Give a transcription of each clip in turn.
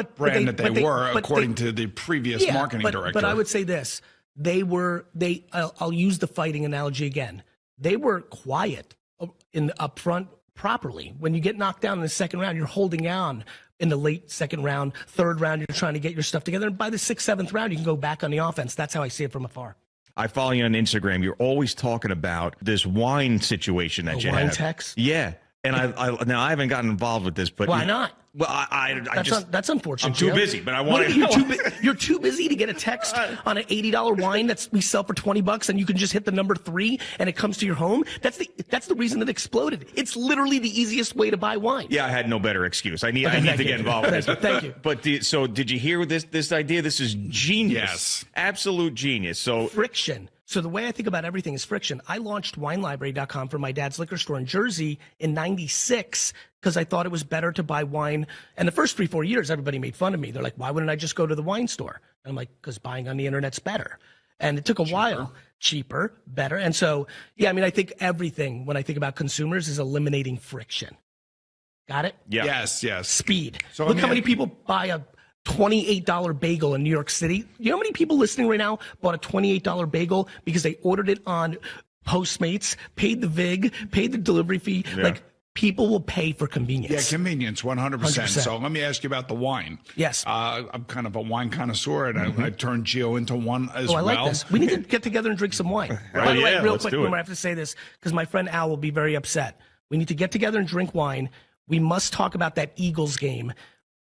brand that they were, according to the previous marketing director. But I would say this. I'll use the fighting analogy again. They were quiet in the up front properly. When you get knocked down in the second round, you're holding on in the late second round, third round, you're trying to get your stuff together. And by the 6th, 7th round, you can go back on the offense. That's how I see it from afar. I follow you on Instagram. You're always talking about this wine situation that you have. Wine text? Yeah. And now I haven't gotten involved with this, but why not? Well, that's unfortunate. I'm too busy, but I want to. You're too busy to get a text on an $80 wine we sell for $20, and you can just hit the number 3 and it comes to your home. That's the reason it exploded. It's literally the easiest way to buy wine. Yeah, I had no better excuse. I need to get involved with this. Thank you. But so did you hear this idea? This is genius. Yes, absolute genius. So friction. So the way I think about everything is friction. I launched WineLibrary.com for my dad's liquor store in Jersey in '96 because I thought it was better to buy wine. And the first 3-4 years, everybody made fun of me. They're like, why wouldn't I just go to the wine store? And I'm like, because buying on the internet's better. And it took a while. Cheaper, better. And so, yeah, I mean, I think everything, when I think about consumers, is eliminating friction. Got it? Yeah. Yes. Speed. So look how many people buy a $28 bagel in New York City. You know how many people listening right now bought a $28 bagel because they ordered it on Postmates, paid the VIG, paid the delivery fee? Yeah. Like, people will pay for convenience. Yeah, convenience, 100%. So let me ask you about the wine. Yes. I'm kind of a wine connoisseur, and I turned Gio into one as well. I like this. We need to get together and drink some wine. By the way, real quick, I have to say this because my friend Al will be very upset. We need to get together and drink wine. We must talk about that Eagles game.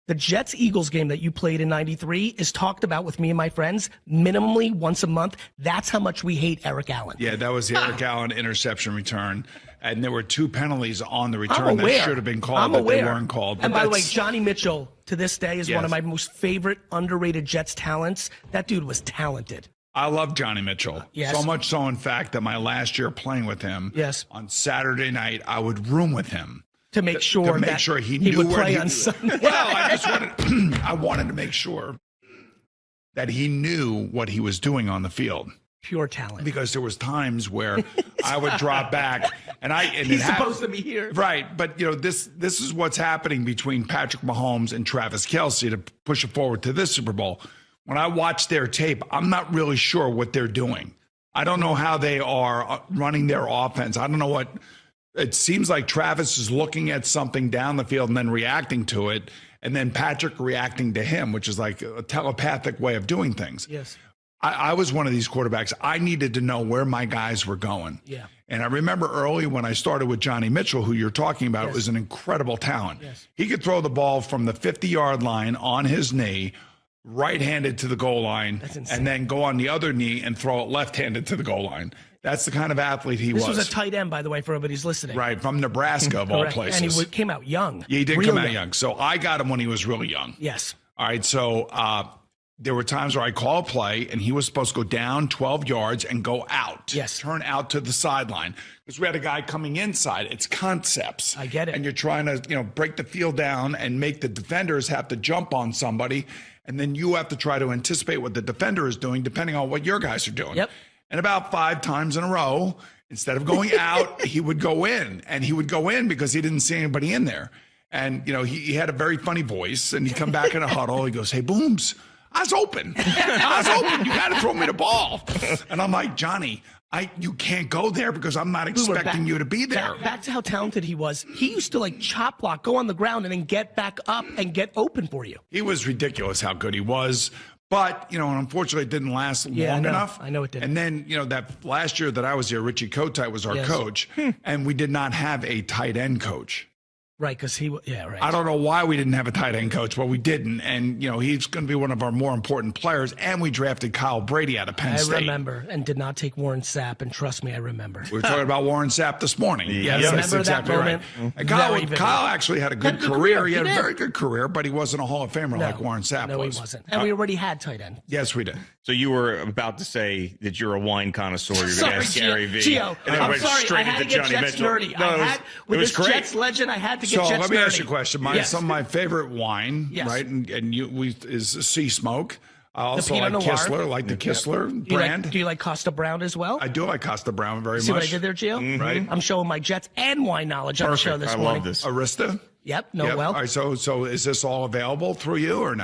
The Jets-Eagles game that you played in '93 is talked about with me and my friends minimally once a month. That's how much we hate Eric Allen. Yeah, that was the Eric Allen interception return. And there were 2 penalties on the return that should have been called, but they weren't called. And by the way, Johnny Mitchell, to this day, is one of my most favorite underrated Jets talents. That dude was talented. I love Johnny Mitchell. Yes. So much so, in fact, that my last year playing with him, on Saturday night, I would room with him. To make sure he knew would play on Sunday. Well, I wanted to make sure that he knew what he was doing on the field. Pure talent. Because there was times where I would drop back and he's supposed to be here. Right. But this is what's happening between Patrick Mahomes and Travis Kelce to push it forward to this Super Bowl. When I watch their tape, I'm not really sure what they're doing. I don't know how they are running their offense. I don't know what. It seems like Travis is looking at something down the field and then reacting to it, and then Patrick reacting to him, which is like a telepathic way of doing things. Yes. I was one of these quarterbacks. I needed to know where my guys were going. Yeah. And I remember early when I started with Johnny Mitchell, who you're talking about, was an incredible talent. Yes. He could throw the ball from the 50-yard line on his knee, right-handed to the goal line, and then go on the other knee and throw it left-handed to the goal line. That's the kind of athlete he was. This was a tight end, by the way, for everybody who's listening. Right, from Nebraska, of all places. And he came out young. Yeah, he did come out young. So I got him when he was really young. Yes. All right, so there were times where I call a play, and he was supposed to go down 12 yards and go out. Yes. Turn out to the sideline. Because we had a guy coming inside. It's concepts. I get it. And you're trying to, break the field down and make the defenders have to jump on somebody. And then you have to try to anticipate what the defender is doing, depending on what your guys are doing. Yep. And about 5 times in a row, instead of going out, he would go in. And he would go in because he didn't see anybody in there. And, he had a very funny voice. And he'd come back in a huddle. He goes, "Hey, Booms, I was open. I was open. You got to throw me the ball." And I'm like, "Johnny, you can't go there because I'm not expecting you to be there." Back to how talented he was. He used to chop block, go on the ground, and then get back up and get open for you. He was ridiculous how good he was. But, unfortunately, it didn't last long enough. I know it didn't. And then, that last year that I was here, Richie Kotite was our coach, and we did not have a tight end coach. Right, because right. I don't know why we didn't have a tight end coach, but we didn't. And, he's going to be one of our more important players. And we drafted Kyle Brady out of Penn State. I remember, and did not take Warren Sapp. And trust me, I remember. We were talking about Warren Sapp this morning. Yes, that's exactly right. And Kyle actually had a good career. He had a very good career, but he wasn't a Hall of Famer like Warren Sapp was. No, he wasn't. And we already had tight end. Yes, we did. So you were about to say that you're a wine connoisseur. You're going to ask Gary V. Gio, I'm sorry. I had to get Jets nerdy. With this Jets legend, I had to get Jets nerdy. So let me ask you a question. Some of my favorite wine, right, is Sea Smoke. I also like Kistler, like the Kistler brand. Do you like Costa Brown as well? I do like Costa Brown very much. See what I did there, Gio? Mm-hmm. Right. I'm showing my Jets and wine knowledge on the show this morning. I love this. Arista? Yep. Well. All right, so is this all available through you or not?